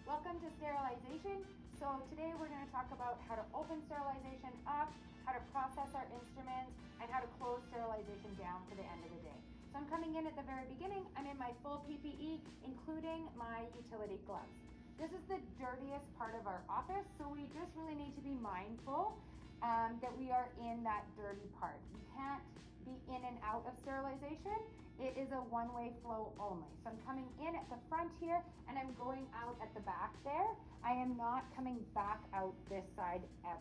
Welcome to Sterilization. So today we're going to talk about how to open sterilization up, how to process our instruments, and how to close sterilization down for the end of the day. So I'm coming in at the very beginning. I'm in my full PPE, including my utility gloves. This is the dirtiest part of our office, so we just really need to be mindful that we are in that dirty part. We can't be in and out of sterilization. It is a one-way flow only. So I'm coming in at the front here and I'm going out at the back there. I am not coming back out this side ever.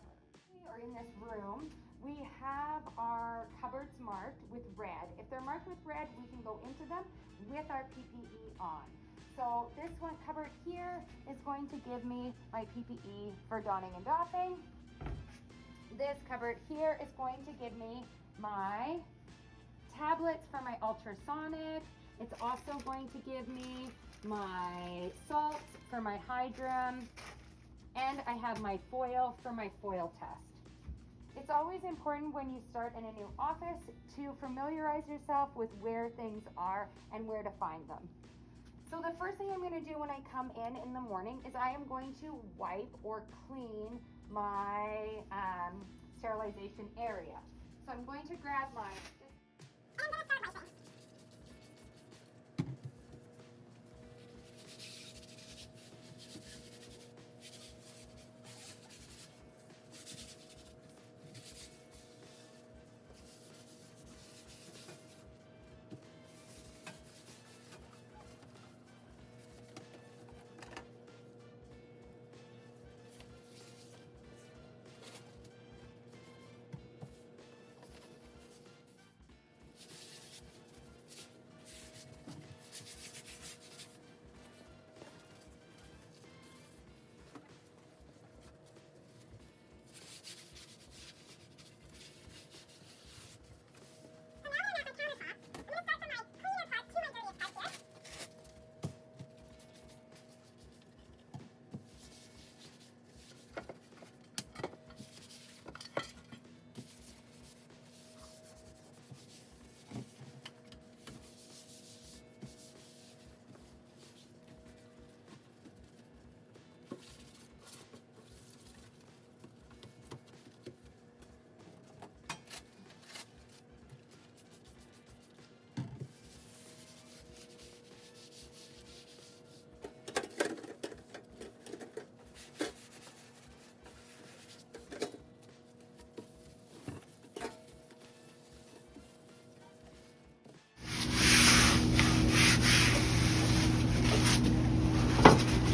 Or in this room, we have our cupboards marked with red. If they're marked with red, we can go into them with our PPE on. So this one cupboard here is going to give me my PPE for donning and doffing. This cupboard here is going to give me my tablets for my ultrasonic. It's also going to give me my salts for my Hydrum, and I have my foil for my foil test. It's always important when you start in a new office to familiarize yourself with where things are and where to find them. So the first thing I'm going to do when I come in the morning is I am going to wipe or clean my sterilization area. So I'm going to grab my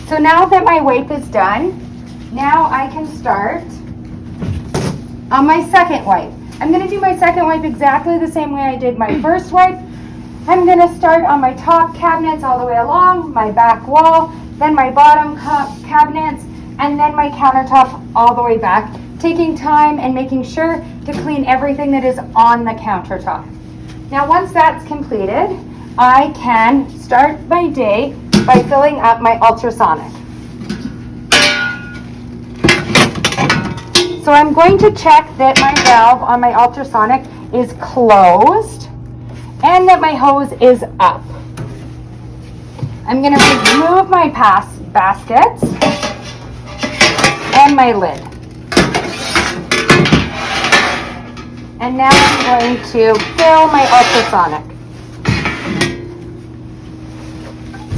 So now that my wipe is done, now I can start on my second wipe. I'm going to do my second wipe exactly the same way I did my first wipe. I'm going to start on my top cabinets all the way along, my back wall, then my bottom cabinets, and then my countertop all the way back, taking time and making sure to clean everything that is on the countertop. Now once that's completed, I can start my day by filling up my ultrasonic. So I'm going to check that my valve on my ultrasonic is closed and that my hose is up. I'm going to remove my baskets and my lid. And now I'm going to fill my ultrasonic.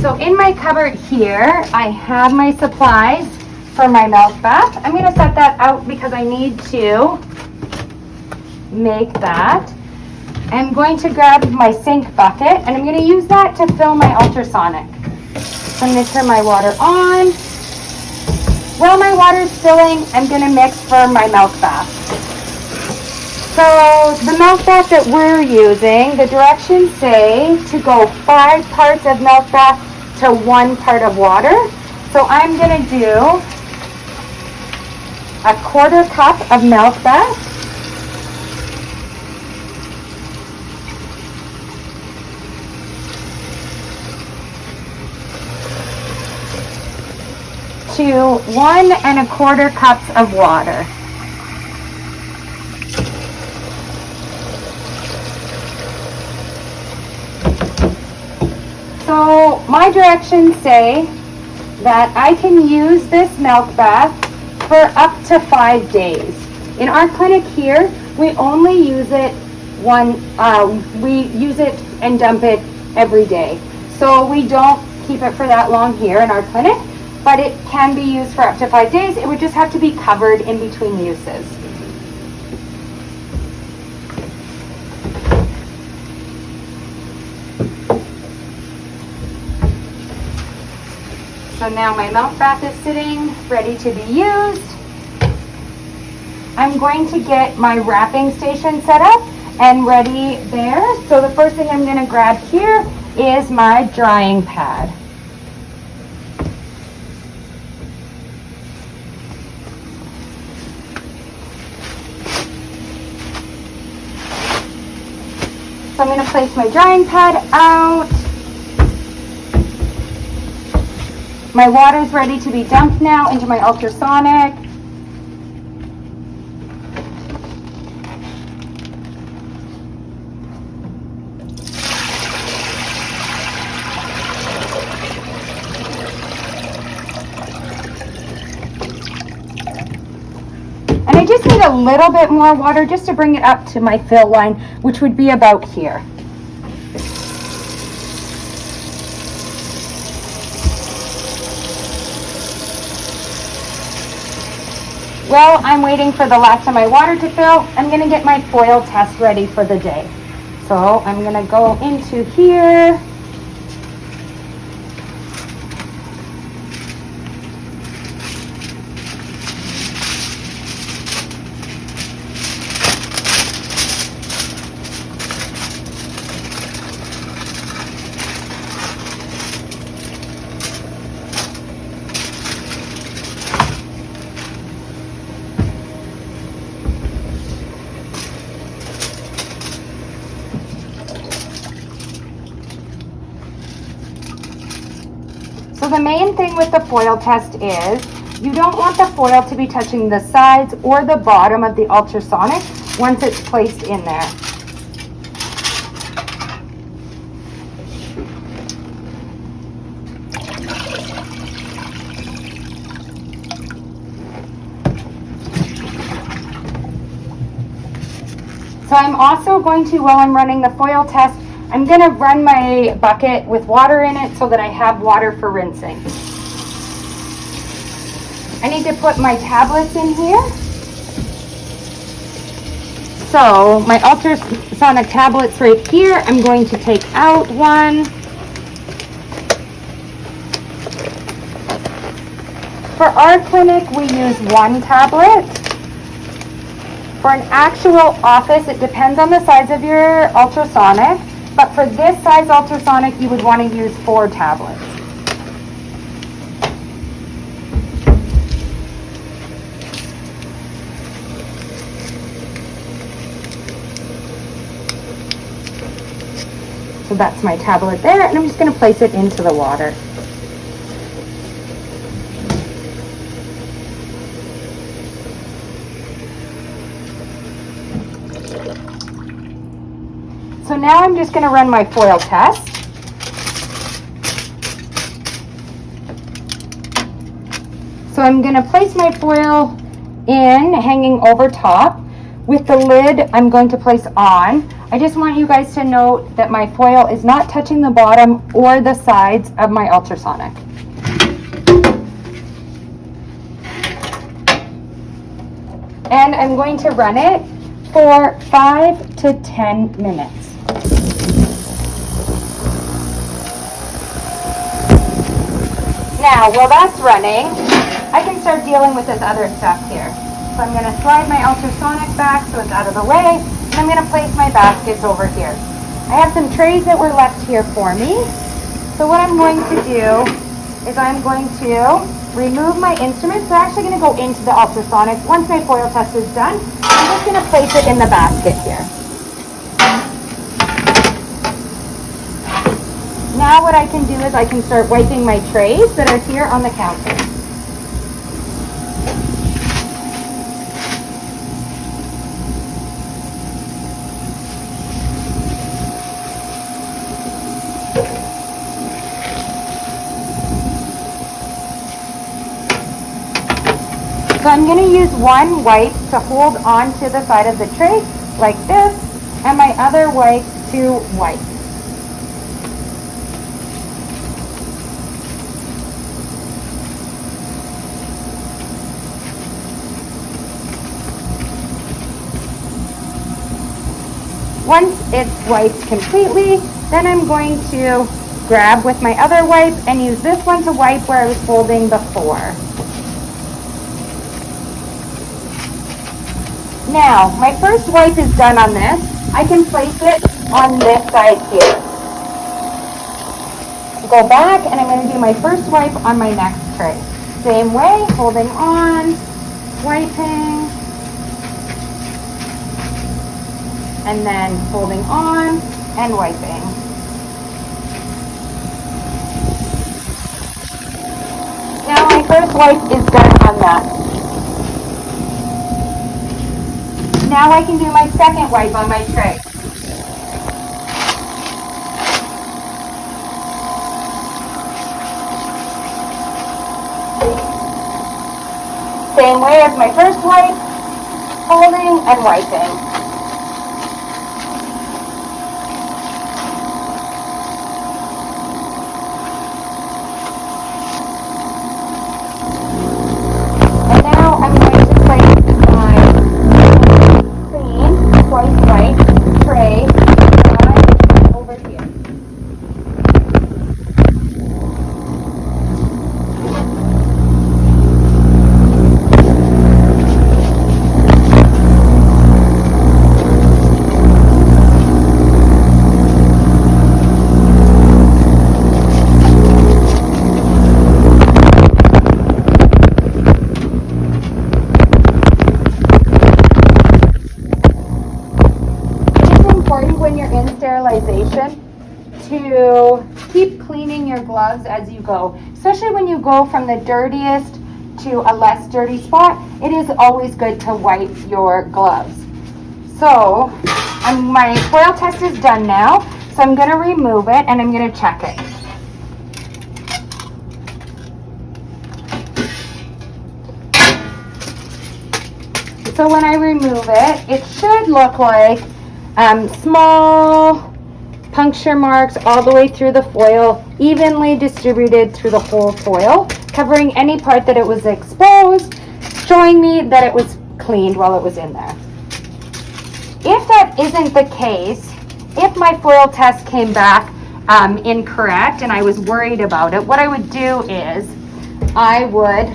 So in my cupboard here, I have my supplies for my mouth bath. I'm going to set that out because I need to make that. I'm going to grab my sink bucket and I'm going to use that to fill my ultrasonic. So I'm going to turn my water on. While my water is filling, I'm going to mix for my mouth bath. So the mouth bath that we're using, the directions say to go 5 parts of mouth bath to 1 part of water. So I'm going to do a 1/4 cup of mouth bath. To 1 1/4 cups of water. So my directions say that I can use this milk bath for up to 5 days. In our clinic here, we only use it we use it and dump it every day. So we don't keep it for that long here in our clinic, but it can be used for up to 5 days. It would just have to be covered in between uses. So now my milk bath is sitting, ready to be used. I'm going to get my wrapping station set up and ready there. So the first thing I'm going to grab here is my drying pad. So I'm going to place my drying pad out. My water's ready to be dumped now into my ultrasonic. And I just need a little bit more water just to bring it up to my fill line, which would be about here. While I'm waiting for the last of my water to fill, I'm going to get my foil test ready for the day. So I'm going to go into here. So the main thing with the foil test is you don't want the foil to be touching the sides or the bottom of the ultrasonic once it's placed in there. So I'm also going to, while I'm running the foil test, I'm going to run my bucket with water in it so that I have water for rinsing. I need to put my tablets in here. So my ultrasonic tablets right here, I'm going to take out one. For our clinic, we use one tablet. For an actual office, it depends on the size of your ultrasonic. But for this size ultrasonic, you would want to use 4 tablets. So that's my tablet there, and I'm just going to place it into the water. So now I'm just going to run my foil test. So I'm going to place my foil in, hanging over top. With the lid, I'm going to place on. I just want you guys to note that my foil is not touching the bottom or the sides of my ultrasonic. And I'm going to run it for 5 to 10 minutes. Now, while that's running, I can start dealing with this other stuff here. So I'm going to slide my ultrasonic back so it's out of the way, and I'm going to place my baskets over here. I have some trays that were left here for me. So what I'm going to do is I'm going to remove my instruments. They're actually going to go into the ultrasonic. Once my foil test is done, I'm just going to place it in the basket here. Now what I can do is I can start wiping my trays that are here on the counter. So I'm going to use one wipe to hold onto the side of the tray like this, and my other wipe to wipe. Once it's wiped completely, then I'm going to grab with my other wipe and use this one to wipe where I was holding before. Now, my first wipe is done on this. I can place it on this side here. Go back and I'm going to do my first wipe on my next tray. Same way, holding on, wiping, and then holding on and wiping. Now my first wipe is done on that. Now I can do my second wipe on my tray. Same way as my first wipe, holding and wiping. When you're in sterilization to keep cleaning your gloves as you go, especially when you go from the dirtiest to a less dirty spot. It is always good to wipe your gloves. So my foil test is done now, so I'm going to remove it and I'm going to check it. So when I remove it, it should look like small puncture marks all the way through the foil, evenly distributed through the whole foil, covering any part that it was exposed, showing me that it was cleaned while it was in there. If that isn't the case, if my foil test came back incorrect and I was worried about it, what I would do is I would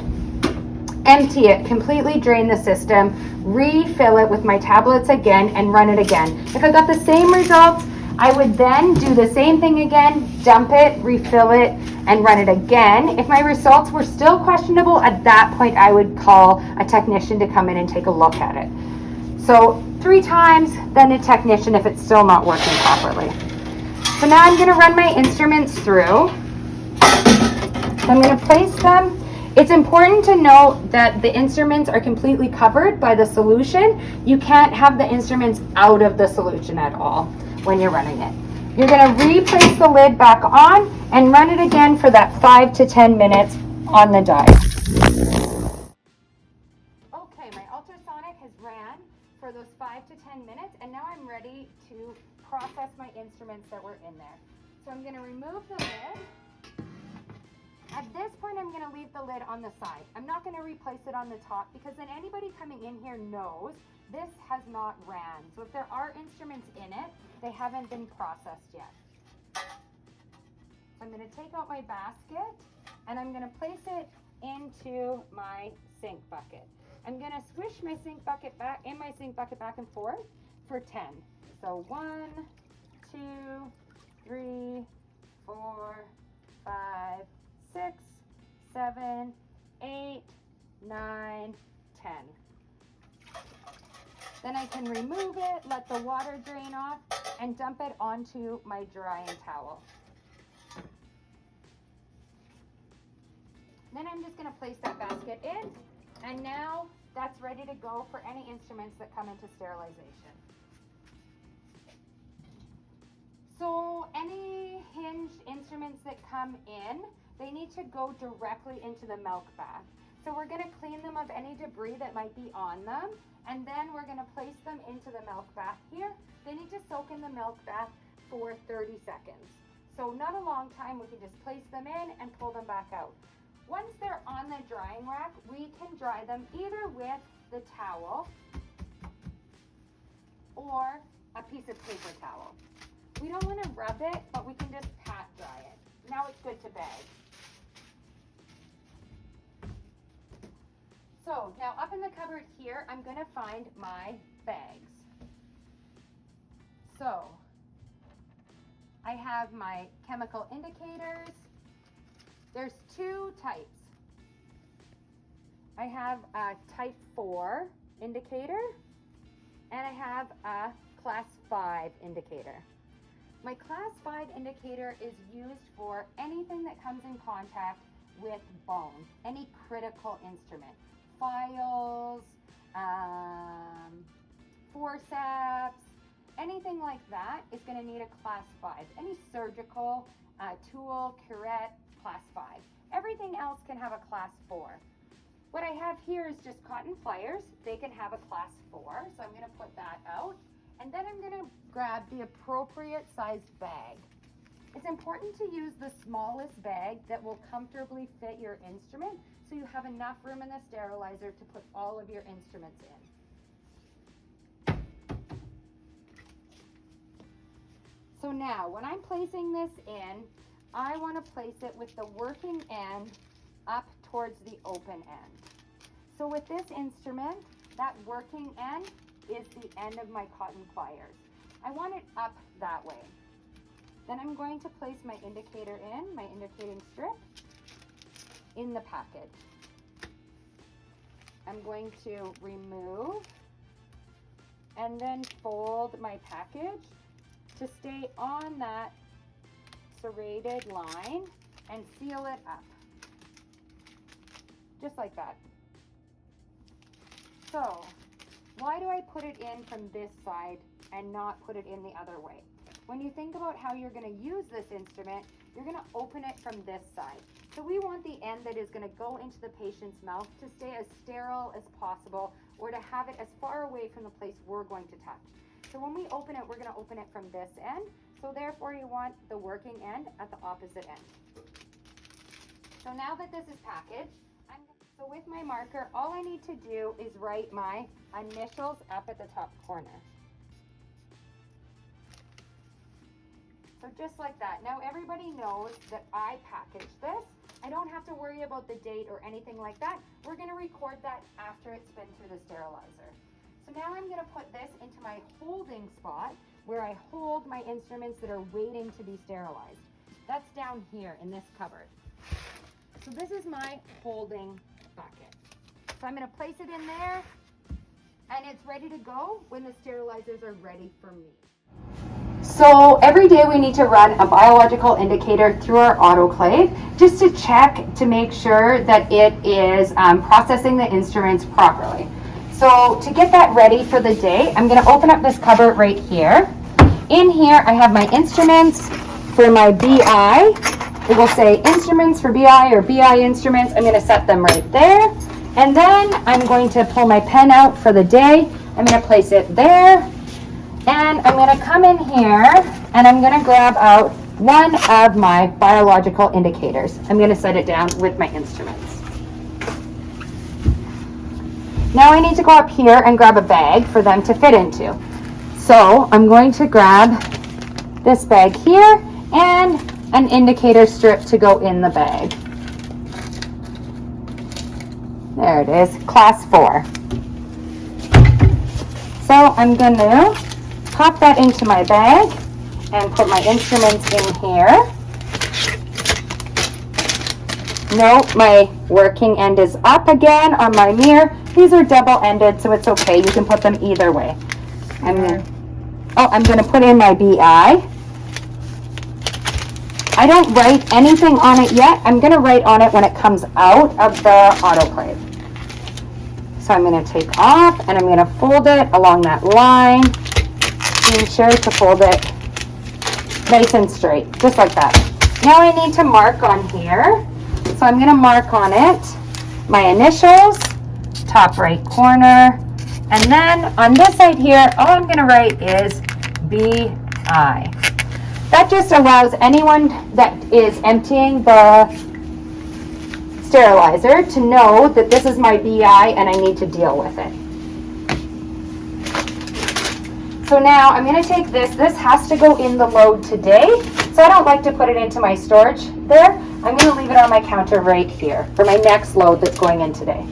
empty it, completely drain the system, refill it with my tablets again, and run it again. If I got the same results, I would then do the same thing again, dump it, refill it, and run it again. If my results were still questionable, at that point I would call a technician to come in and take a look at it. So 3 times, then a technician if it's still not working properly. So now I'm going to run my instruments through. So I'm going to place them. It's important to note that the instruments are completely covered by the solution. You can't have the instruments out of the solution at all when you're running it. You're going to replace the lid back on and run it again for that 5 to 10 minutes on the die. Okay, my ultrasonic has ran for those 5 to 10 minutes, and now I'm ready to process my instruments that were in there. So I'm going to remove the lid. At this point, I'm going to leave the lid on the side. I'm not going to replace it on the top because then anybody coming in here knows this has not ran. So if there are instruments in it, they haven't been processed yet. So I'm going to take out my basket and I'm going to place it into my sink bucket. I'm going to squish my sink bucket back back and forth for 10. So 1, 2, 3, 4, 5, 6, 7, 8, 9, 10. Then I can remove it, let the water drain off, and dump it onto my drying towel. Then I'm just going to place that basket in, and now that's ready to go for any instruments that come into sterilization. So any hinged instruments that come in, they need to go directly into the milk bath. So we're gonna clean them of any debris that might be on them, and then we're gonna place them into the milk bath here. They need to soak in the milk bath for 30 seconds. So not a long time, we can just place them in and pull them back out. Once they're on the drying rack, we can dry them either with the towel or a piece of paper towel. We don't want to rub it, but we can just pat dry it. Now it's good to bag. So now up in the cupboard here, I'm going to find my bags. So I have my chemical indicators. There's two types. I have a type 4 indicator and I have a class 5 indicator. My class 5 indicator is used for anything that comes in contact with bone, any critical instrument, files, forceps, anything like that is going to need a class 5. Any surgical tool, curette, class 5. Everything else can have a class 4. What I have here is just cotton pliers. They can have a class 4, so I'm going to put that out. And then I'm going to grab the appropriate sized bag. It's important to use the smallest bag that will comfortably fit your instrument, so you have enough room in the sterilizer to put all of your instruments in. So now, when I'm placing this in, I want to place it with the working end up towards the open end. So with this instrument, that working end is the end of my cotton pliers. I want it up that way. Then I'm going to place my indicator in, my indicating strip, in the package. I'm going to remove and then fold my package to stay on that serrated line and seal it up. Just like that. So, why do I put it in from this side and not put it in the other way? When you think about how you're going to use this instrument, you're going to open it from this side. So we want the end that is going to go into the patient's mouth to stay as sterile as possible, or to have it as far away from the place we're going to touch. So when we open it, we're going to open it from this end. So therefore you want the working end at the opposite end. So now that this is packaged, so with my marker, all I need to do is write my initials up at the top corner. So just like that. Now everybody knows that I packaged this. I don't have to worry about the date or anything like that. We're going to record that after it's been through the sterilizer. So now I'm going to put this into my holding spot where I hold my instruments that are waiting to be sterilized. That's down here in this cupboard. So this is my holding bucket. So I'm going to place it in there, and it's ready to go when the sterilizers are ready for me. So every day we need to run a biological indicator through our autoclave just to check to make sure that it is processing the instruments properly. So to get that ready for the day, I'm going to open up this cupboard right here. In here I have my instruments for my BI. It will say instruments for BI or BI instruments. I'm going to set them right there. And then I'm going to pull my pen out for the day. I'm going to place it there. And I'm going to come in here and I'm going to grab out one of my biological indicators. I'm going to set it down with my instruments. Now I need to go up here and grab a bag for them to fit into. So I'm going to grab this bag here and an indicator strip to go in the bag. There it is, class 4. So I'm going to pop that into my bag and put my instruments in here. Note my working end is up again on my mirror. These are double-ended, so it's okay. You can put them either way. I'm going to put in my BI. I don't write anything on it yet. I'm going to write on it when it comes out of the autoclave. So I'm going to take off and I'm going to fold it along that line. Being sure to fold it nice and straight, just like that. Now I need to mark on here. So I'm going to mark on it my initials, top right corner, and then on this side here, all I'm gonna write is BI. That just allows anyone that is emptying the sterilizer to know that this is my BI and I need to deal with it. So now I'm going to take this. This has to go in the load today, so I don't like to put it into my storage there. I'm going to leave it on my counter right here for my next load that's going in today.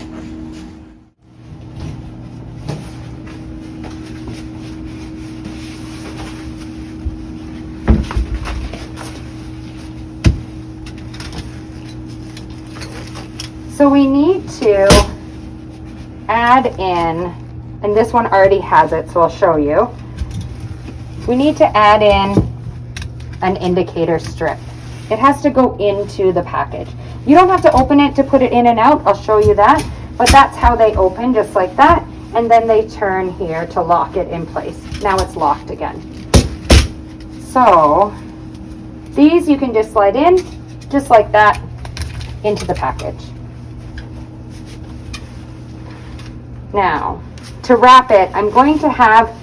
So we need to add in, and this one already has it, so I'll show you. We need to add in an indicator strip. It has to go into the package. You don't have to open it to put it in and out, I'll show you that, but that's how they open, just like that, and then they turn here to lock it in place. Now it's locked again. So these you can just slide in, just like that, into the package. Now, to wrap it, I'm going to have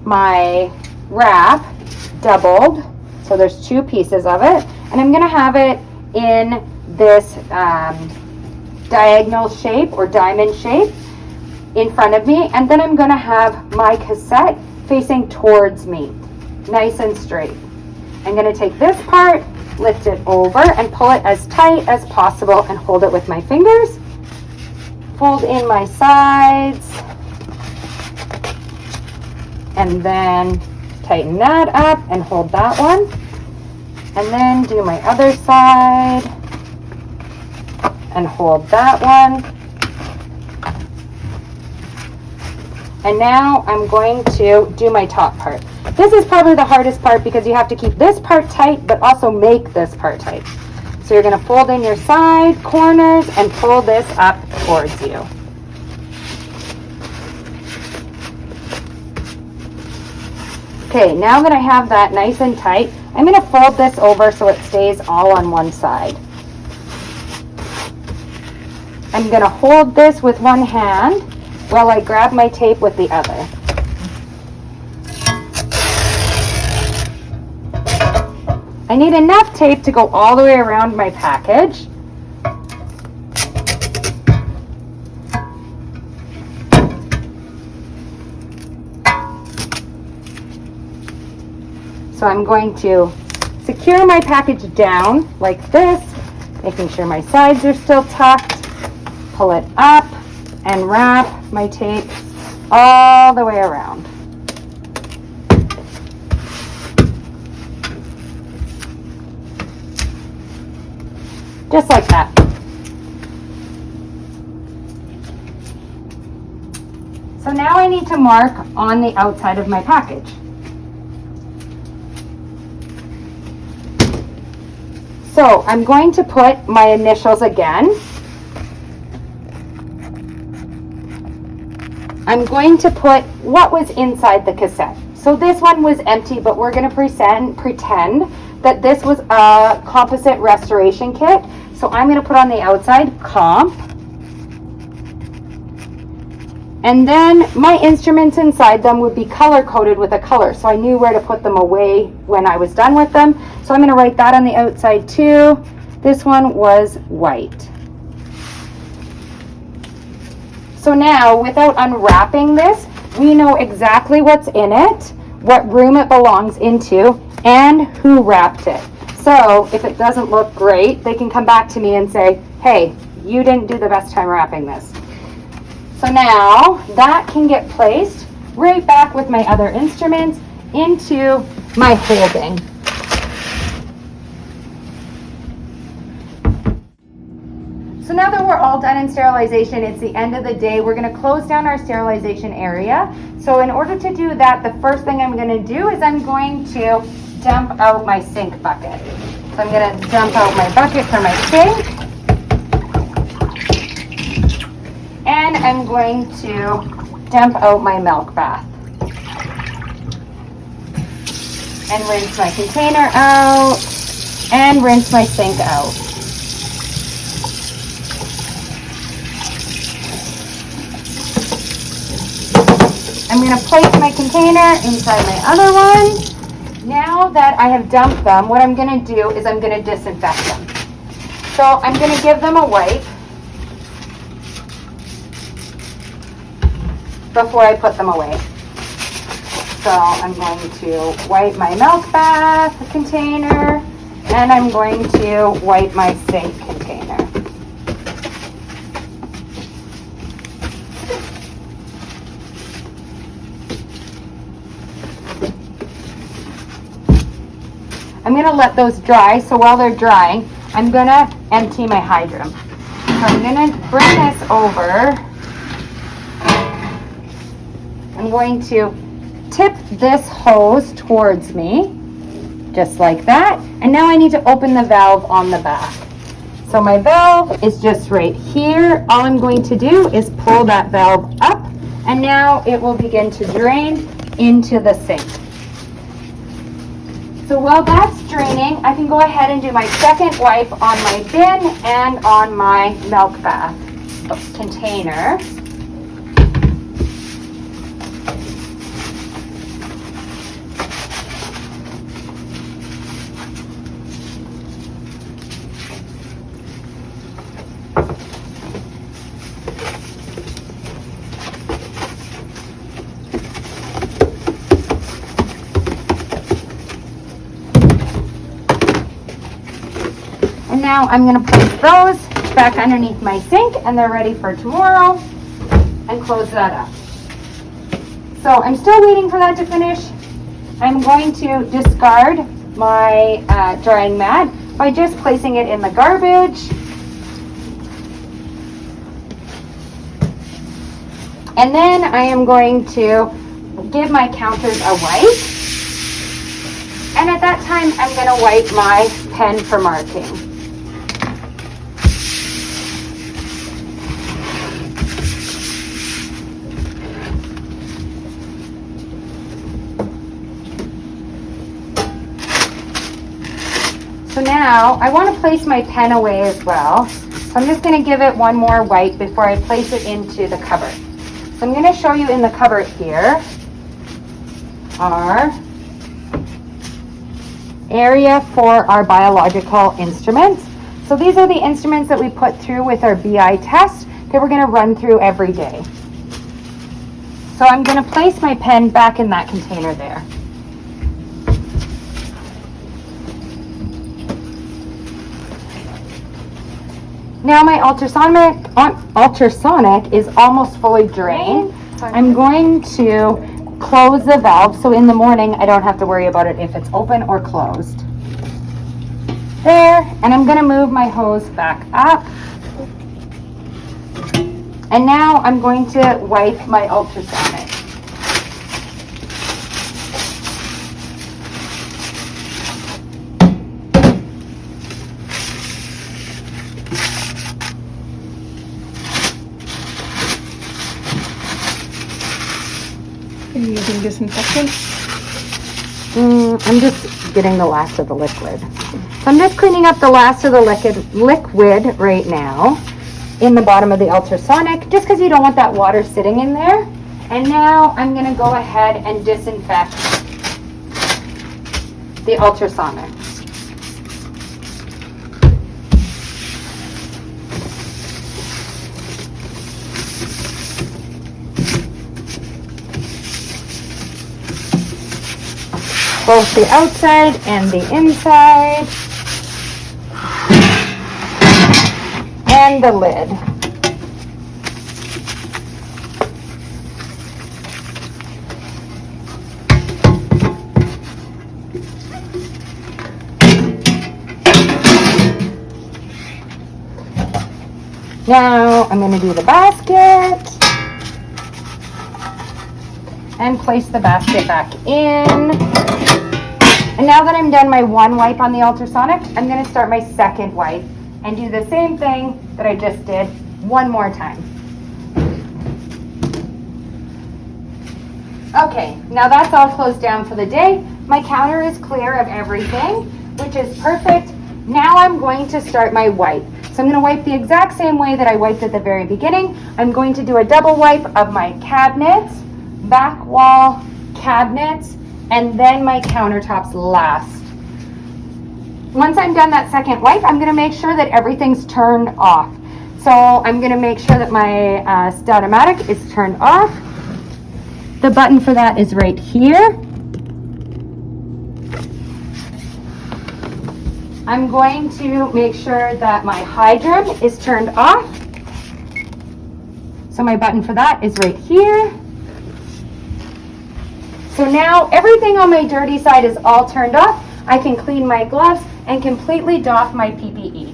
my wrap doubled, so there's two pieces of it, and I'm going to have it in this diagonal shape or diamond shape in front of me, and then I'm going to have my cassette facing towards me, nice and straight. I'm going to take this part, lift it over, and pull it as tight as possible and hold it with my fingers. Fold in my sides, and then tighten that up and hold that one, and then do my other side and hold that one. And now I'm going to do my top part. This is probably the hardest part because you have to keep this part tight but also make this part tight. So you're going to fold in your side corners and pull this up towards you. Okay, now that I have that nice and tight, I'm going to fold this over so it stays all on one side. I'm going to hold this with one hand while I grab my tape with the other. I need enough tape to go all the way around my package. So I'm going to secure my package down like this, making sure my sides are still tucked, pull it up, and wrap my tape all the way around. Just like that. So now I need to mark on the outside of my package. So I'm going to put my initials again. I'm going to put what was inside the cassette. So this one was empty, but we're going to pretend that this was a composite restoration kit. So I'm going to put on the outside comp. And then my instruments inside them would be color coded with a color. So I knew where to put them away when I was done with them. So I'm going to write that on the outside too. This one was white. So now, without unwrapping this, we know exactly what's in it, what room it belongs into, and who wrapped it. So if it doesn't look great, they can come back to me and say, hey, you didn't do the best time wrapping this. So now that can get placed right back with my other instruments into my holding. So now that we're all done in sterilization, it's the end of the day, we're going to close down our sterilization area. So in order to do that, the first thing I'm going to do is I'm going to dump out my sink bucket. So I'm going to dump out my bucket for my sink. And I'm going to dump out my milk bath. And rinse my container out. And rinse my sink out. I'm going to place my container inside my other one. Now that I have dumped them, what I'm going to do is I'm going to disinfect them. So I'm going to give them a wipe before I put them away. So I'm going to wipe my milk bath container, and I'm going to wipe my sink container. I'm going to let those dry, so while they're drying, I'm going to empty my hydrant. So I'm going to bring this over. I'm going to tip this hose towards me, just like that. And now I need to open the valve on the back. So my valve is just right here. All I'm going to do is pull that valve up, and now it will begin to drain into the sink. So while that's draining, I can go ahead and do my second wipe on my bin and on my milk bath container. And now I'm going to place those back underneath my sink, and they're ready for tomorrow, and close that up. So I'm still waiting for that to finish. I'm going to discard my drying mat by just placing it in the garbage. And then I am going to give my counters a wipe. And at that time, I'm going to wipe my pen for marking. So now I want to place my pen away as well. So I'm just going to give it one more wipe before I place it into the cupboard. So I'm going to show you in the cupboard here our area for our biological instruments. So these are the instruments that we put through with our BI test that we're going to run through every day. So I'm going to place my pen back in that container there. Now my ultrasonic is almost fully drained. I'm going to close the valve, so in the morning I don't have to worry about it if it's open or closed. There, and I'm going to move my hose back up. And now I'm going to wipe my ultrasonic. Are you using disinfectant? I'm just getting the last of the liquid. So I'm just cleaning up the last of the liquid right now in the bottom of the ultrasonic, just because you don't want that water sitting in there. And now I'm going to go ahead and disinfect the ultrasonic. Both the outside and the inside, and the lid. Now I'm going to do the basket and place the basket back in. And now that I'm done my one wipe on the ultrasonic, I'm going to start my second wipe and do the same thing that I just did one more time. Okay, now that's all closed down for the day. My counter is clear of everything, which is perfect. Now I'm going to start my wipe. So I'm going to wipe the exact same way that I wiped at the very beginning. I'm going to do a double wipe of my cabinets, back wall, cabinets, and then my countertops last. Once I'm done that second wipe, I'm going to make sure that everything's turned off. So I'm going to make sure that my Statomatic is turned off. The button for that is right here. I'm going to make sure that my hydrant is turned off. So my button for that is right here. So now everything on my dirty side is all turned off. I can clean my gloves and completely doff my PPE.